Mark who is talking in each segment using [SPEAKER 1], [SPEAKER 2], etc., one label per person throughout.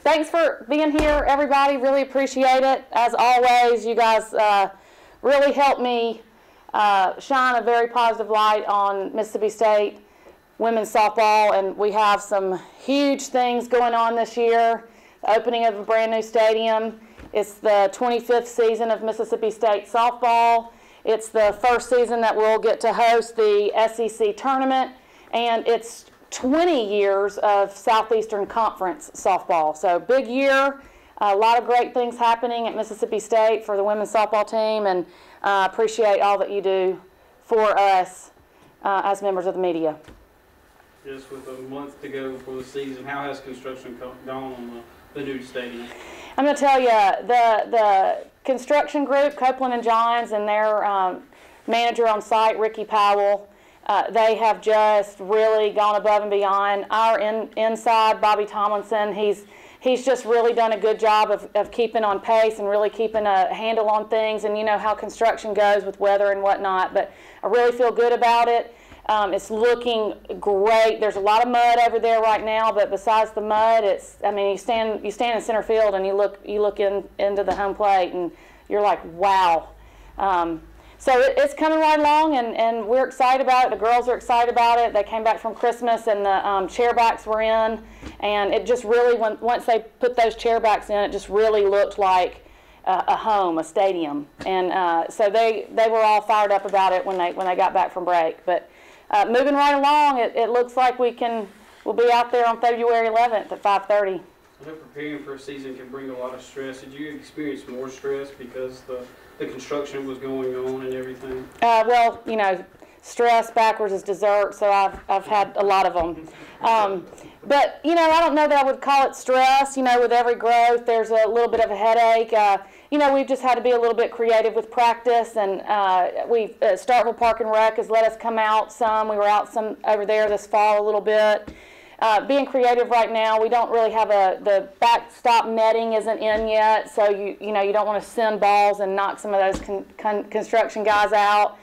[SPEAKER 1] thanks for being here, everybody. Really appreciate it. As always, you guys really helped me shine a very positive light on Mississippi State women's softball, and we have some huge things going on this year. The opening of a brand new stadium. It's the 25th season of Mississippi State softball. It's the first season that we'll get to host the SEC tournament, and it's 20 years of Southeastern Conference softball. So big year, a lot of great things happening at Mississippi State for the women's softball team, and appreciate all that you do for us as members of the media.
[SPEAKER 2] Just with a month to go before the season, how has construction gone on the new stadium?
[SPEAKER 1] I'm going to tell you, the construction group, Copeland & Johns, and their manager on site, Ricky Powell, they have just really gone above and beyond. Our inside, Bobby Tomlinson, he's just really done a good job of keeping on pace and really keeping a handle on things. And you know how construction goes with weather and whatnot, but I really feel good about it. It's looking great. There's a lot of mud over there right now, but besides the mud, I mean, you stand in center field and you look into the home plate and you're like, wow. So it's coming right along, and we're excited about it. The girls are excited about it. They came back from Christmas, and the chair backs were in, and it just really, once they put those chair backs in, it just really looked like a home, a stadium. And so they were all fired up about it when they got back from break. But moving right along, it looks like we'll be out there on February 11th at 5:30.
[SPEAKER 2] I know preparing for a season can bring a lot of stress. Did you experience more stress because the construction was going on and everything?
[SPEAKER 1] Well, you know, stress backwards is dessert, so I've had a lot of them. But, you know, I don't know that I would call it stress. You know, with every growth, there's a little bit of a headache. You know, we've just had to be a little bit creative with practice, and Starkville Park and Rec has let us come out some. We were out some over there this fall a little bit. Being creative right now, we don't really have the backstop netting isn't in yet, so you know you don't want to send balls and knock some of those construction guys out.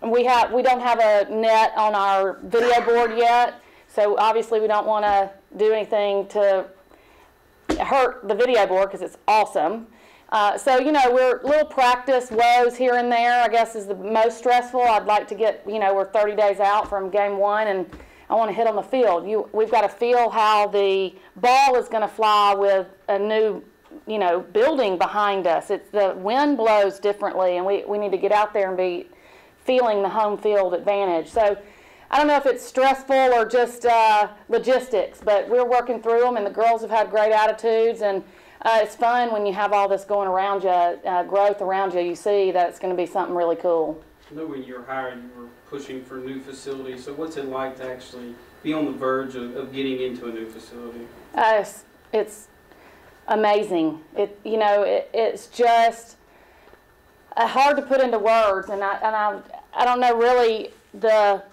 [SPEAKER 1] We don't have a net on our video board yet, so obviously we don't want to do anything to hurt the video board because it's awesome. So you know, we're little practice woes here and there, I guess, is the most stressful. I'd like to get, you know, we're 30 days out from game one, and I want to hit on the field. We've got to feel how the ball is going to fly with a new, you know, building behind us. The wind blows differently, and we need to get out there and be feeling the home field advantage. So I don't know if it's stressful or just logistics, but we're working through them, and the girls have had great attitudes, and it's fun when you have all this going around you, growth around you. You see that it's going to be something really cool.
[SPEAKER 2] I know when you were hired, you were pushing for new facilities. So what's it like to actually be on the verge of getting into a new facility?
[SPEAKER 1] It's amazing. It's just hard to put into words, and I don't know really the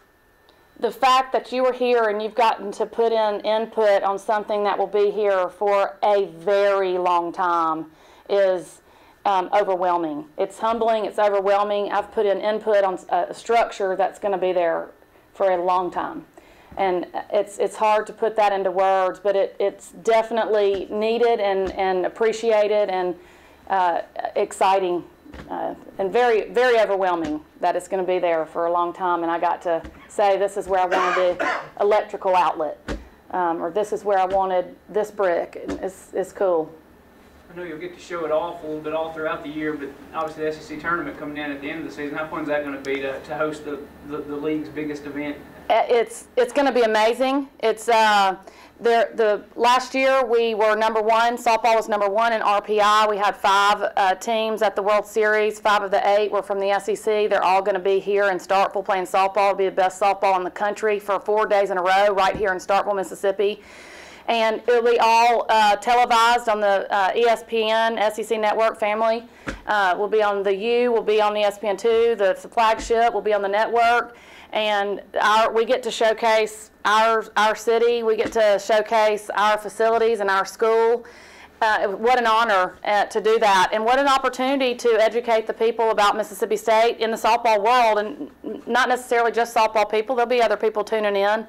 [SPEAKER 1] fact that you were here and you've gotten to put in input on something that will be here for a very long time is overwhelming. It's humbling, it's overwhelming. I've put in input on a structure that's going to be there for a long time. And it's hard to put that into words, but it's definitely needed and appreciated and exciting and very, very overwhelming that it's going to be there for a long time. And I got to say, this is where I wanted the electrical outlet, or this is where I wanted this brick. And it's cool.
[SPEAKER 3] I know you'll get to show it off a little bit all throughout the year, but obviously the SEC tournament coming in at the end of the season, how fun is that going to be to host the league's biggest event?
[SPEAKER 1] It's going to be amazing. It's the last year we were #1. Softball was #1 in RPI. We had 5 teams at the World Series. 5 of the 8 were from the SEC. They're all going to be here in Starkville playing softball. It'll be the best softball in the country for 4 days in a row right here in Starkville, Mississippi. And it'll be all televised on the ESPN, SEC Network family. We'll be on the U, we'll be on ESPN2, the flagship, we'll be on the network. And we get to showcase our city, we get to showcase our facilities and our school. What an honor to do that, and what an opportunity to educate the people about Mississippi State in the softball world, and not necessarily just softball people. There'll be other people tuning in.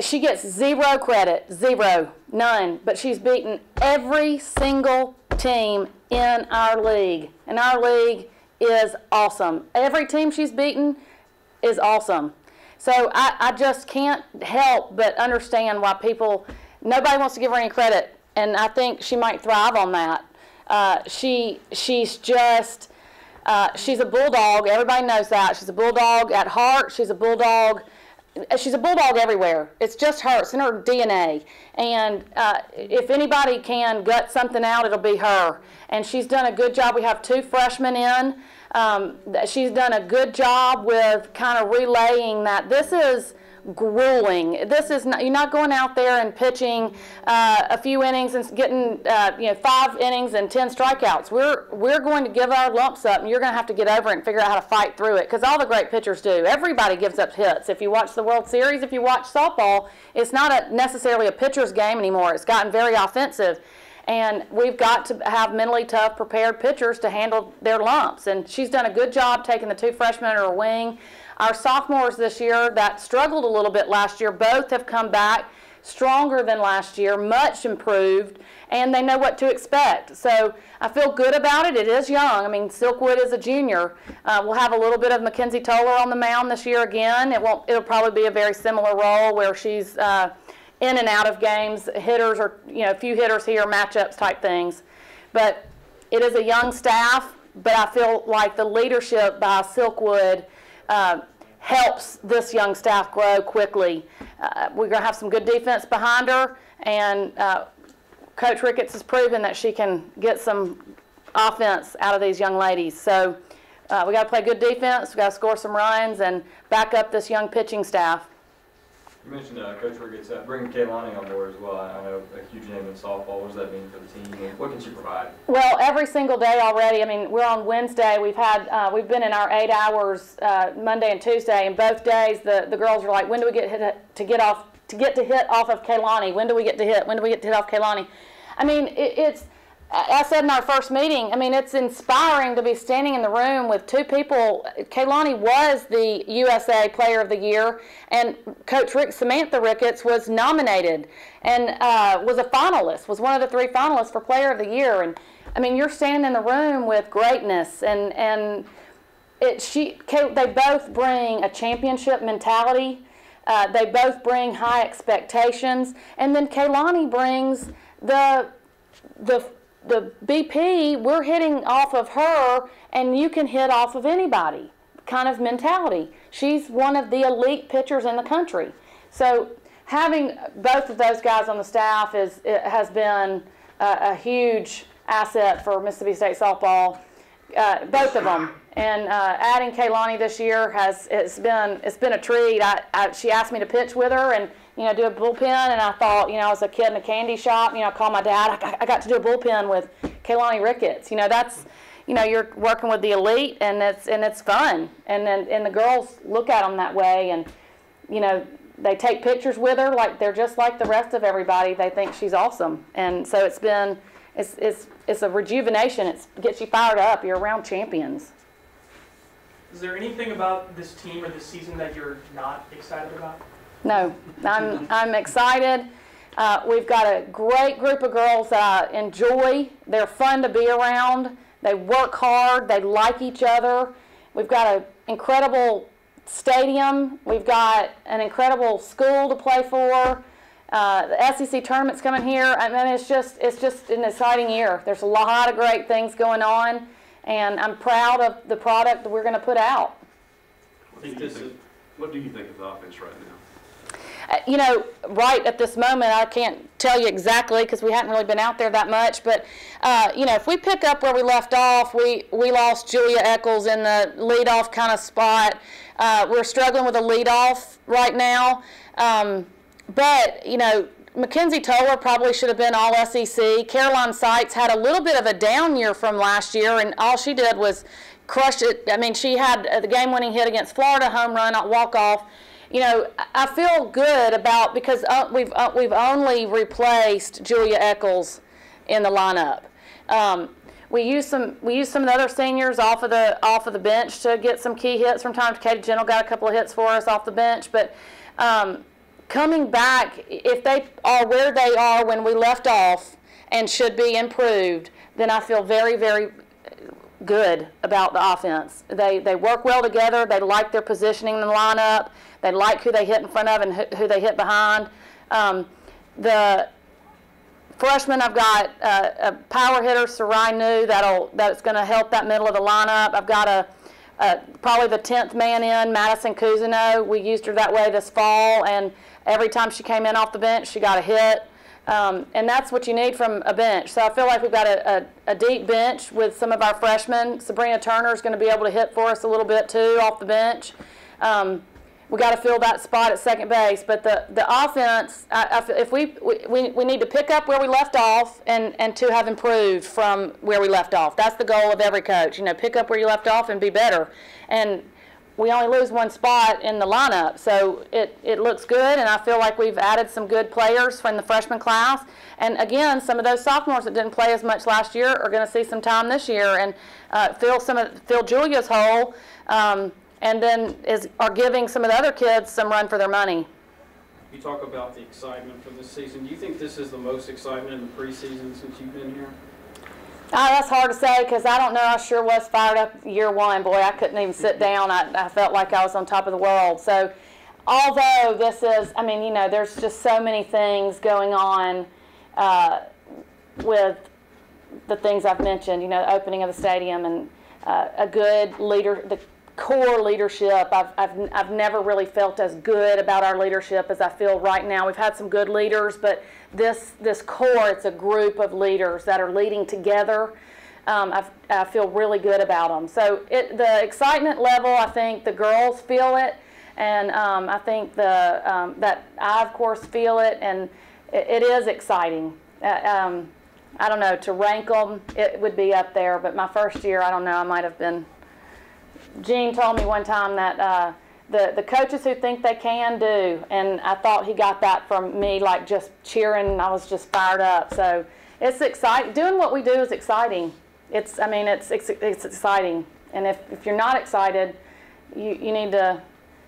[SPEAKER 1] She gets zero credit, zero, none. But she's beaten every single team in our league. And our league is awesome. Every team she's beaten is awesome. So I just can't help but understand why nobody wants to give her any credit. And I think she might thrive on that. She's a bulldog. Everybody knows that. She's a bulldog at heart. She's a bulldog everywhere. It's just her. It's in her DNA. And if anybody can gut something out, it'll be her. And she's done a good job. We have 2 freshmen in. She's done a good job with kind of relaying that this is grueling. This is not, you're not going out there and pitching a few innings and getting 5 innings and 10 strikeouts. We're going to give our lumps up, and you're going to have to get over it and figure out how to fight through it, because all the great pitchers do. Everybody gives up hits. If you watch the World Series, if you watch softball, it's not necessarily a pitcher's game anymore. It's gotten very offensive. And we've got to have mentally tough, prepared pitchers to handle their lumps. And she's done a good job taking the 2 freshmen under her wing. Our sophomores this year that struggled a little bit last year, both have come back stronger than last year, much improved, and they know what to expect. So I feel good about it. It is young. I mean, Silkwood is a junior. We'll have a little bit of Mackenzie Toller on the mound this year again. It'll probably be a very similar role where she's in and out of games, hitters or a few hitters here, matchups type things. But it is a young staff, but I feel like the leadership by Silkwood helps this young staff grow quickly. We're going to have some good defense behind her, and Coach Ricketts has proven that she can get some offense out of these young ladies. So we got to play good defense, we got to score some runs, and back up this young pitching staff.
[SPEAKER 4] You mentioned Coach Ricketts bringing Kaylani on board as well. I know a huge name in softball. What does that mean for the team? And what can she provide?
[SPEAKER 1] Well, every single day already. I mean, we're on Wednesday. We've been in our 8 hours Monday and Tuesday, and both days the girls are like, when do we get to hit off of Kaylani? When do we get to hit? When do we get to hit off Kaylani? I mean, I said in our first meeting, I mean, it's inspiring to be standing in the room with 2 people. Kaylani was the USA Player of the Year, and Coach Samantha Ricketts was nominated and was a finalist, was one of the 3 finalists for Player of the Year. And I mean, you're standing in the room with greatness, and they both bring a championship mentality. They both bring high expectations, and then Kaylani brings the BP, we're hitting off of her, and you can hit off of anybody kind of mentality. She's one of the elite pitchers in the country. So having both of those guys on the staff has been a huge asset for Mississippi State softball, both of them. And adding Kaylani this year it's been a treat. She asked me to pitch with her and do a bullpen, and I thought, I was a kid in a candy shop. I called my dad. I got to do a bullpen with Kaylani Ricketts. That's, you're working with the elite, and it's fun. And the girls look at them that way, and they take pictures with her like they're just like the rest of everybody. They think she's awesome, and so it's a rejuvenation. It gets you fired up. You're around champions.
[SPEAKER 5] Is there anything about this team or this season that you're not excited about?
[SPEAKER 1] No, I'm excited. We've got a great group of girls that I enjoy. They're fun to be around. They work hard. They like each other. We've got an incredible stadium. We've got an incredible school to play for. The SEC tournament's coming here. I mean, it's just an exciting year. There's a lot of great things going on, and I'm proud of the product that we're going to put out.
[SPEAKER 6] What do you think of the offense right now?
[SPEAKER 1] Right at this moment, I can't tell you exactly because we hadn't really been out there that much. But, if we pick up where we left off, we lost Julia Eccles in the leadoff kind of spot. We're struggling with a leadoff right now. But Mackenzie Toller probably should have been all SEC. Caroline Seitz had a little bit of a down year from last year, and all she did was crush it. I mean, she had the game-winning hit against Florida, home run, walk-off. I feel good about, because we've only replaced Julia Eccles in the lineup. We used some of the other seniors off of the bench to get some key hits from time to time. Katie Gentle got a couple of hits for us off the bench, but coming back, if they are where they are when we left off and should be improved, then I feel very, very good about the offense. They work well together. They like their positioning in the lineup. They like who they hit in front of and who they hit behind. The freshman, I've got a power hitter, Sarai New, that's going to help that middle of the lineup. I've got probably the 10th man in, Madison Cousineau. We used her that way this fall, and every time she came in off the bench, she got a hit. And that's what you need from a bench. So I feel like we've got a deep bench with some of our freshmen. Sabrina Turner is going to be able to hit for us a little bit too off the bench. We got to fill that spot at second base. But the offense, if we need to pick up where we left off and to have improved from where we left off. That's the goal of every coach. You know, pick up where you left off and be better. And we only lose one spot in the lineup, so it looks good, and I feel like we've added some good players from the freshman class. And again, some of those sophomores that didn't play as much last year are going to see some time this year and fill Julia's hole, and then are giving some of the other kids some run for their money.
[SPEAKER 2] You talk about the excitement for this season. Do you think this is the most excitement in the preseason since you've been here?
[SPEAKER 1] That's hard to say because I don't know. I sure was fired up year one. Boy, I couldn't even sit down. I felt like I was on top of the world. So although this is, I mean, you know, there's just so many things going on with the things I've mentioned, you know, the opening of the stadium and a good leader, the core leadership. I've never really felt as good about our leadership as I feel right now. We've had some good leaders, but this core, it's a group of leaders that are leading together. I feel really good about them. So the excitement level, I think the girls feel it, and I think that I, of course, feel it, and it is exciting. I don't know, to rank them, it would be up there, but my first year, I don't know, I might have been. Gene told me one time that the coaches who think they can do, and I thought he got that from me, like just cheering. I was just fired up. So it's exciting. Doing what we do is exciting. It's exciting. And if you're not excited, you need to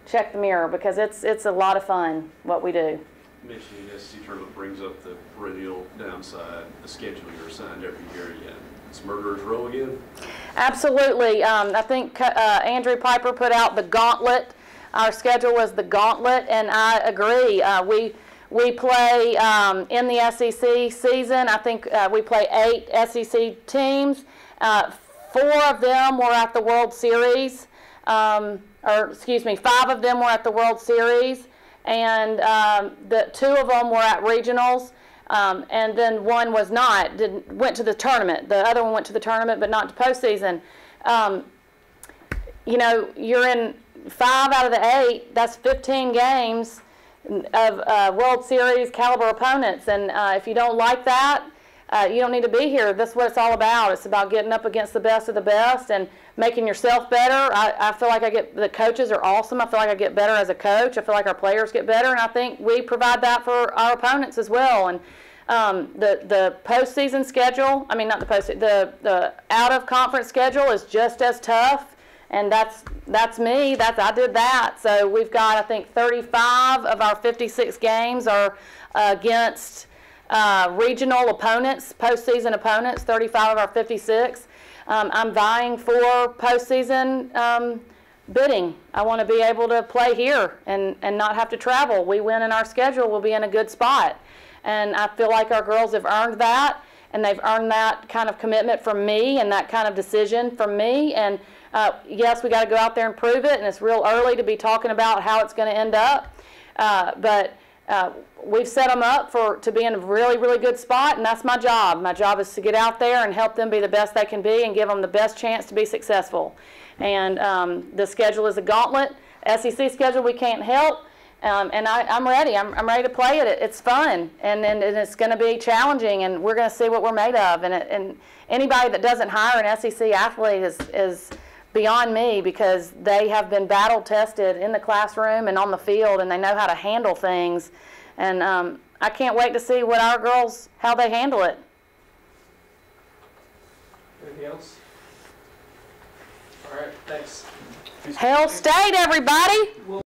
[SPEAKER 1] check the mirror because it's a lot of fun what we do.
[SPEAKER 6] Mentioning the SEC tournament brings up the perennial downside, the schedule you're assigned every year again. It's Murderer's Row again?
[SPEAKER 1] Absolutely. I think Andrew Piper put out the gauntlet. Our schedule was the gauntlet, and I agree. We play in the SEC season. I think we play 8 SEC teams. 4 of them were at the World Series, or excuse me, 5 of them were at the World Series, and the 2 of them were at regionals. And then 1 was not, went to the tournament. The other one went to the tournament, but not to postseason. You know, you're in 5 out of the 8. That's 15 games of World Series caliber opponents. And if you don't like that, you don't need to be here. That's what it's all about. It's about getting up against the best of the best and making yourself better. I feel like the coaches are awesome. I feel like I get better as a coach. I feel like our players get better, and I think we provide that for our opponents as well. And the postseason schedule, I mean not the postseason, the out of conference schedule is just as tough, and that's me. I did that. So we've got, I think, 35 of our 56 games are against regional opponents, postseason opponents. 35 of our 56. I'm vying for postseason bidding. I want to be able to play here and not have to travel. We win in our schedule, we'll be in a good spot. And I feel like our girls have earned that, and they've earned that kind of commitment from me and that kind of decision from me. And yes, we got to go out there and prove it, and it's real early to be talking about how it's going to end up. But we've set them up to be in a really, really good spot, and that's my job. My job is to get out there and help them be the best they can be and give them the best chance to be successful. And the schedule is a gauntlet. SEC schedule we can't help. And I'm ready. I'm ready to play it. It's fun, and it's going to be challenging, and we're going to see what we're made of. And anybody that doesn't hire an SEC athlete is beyond me, because they have been battle tested in the classroom and on the field, and they know how to handle things. And I can't wait to see what our girls, how they handle it.
[SPEAKER 5] Anything else? All right, thanks.
[SPEAKER 1] Hail State, everybody!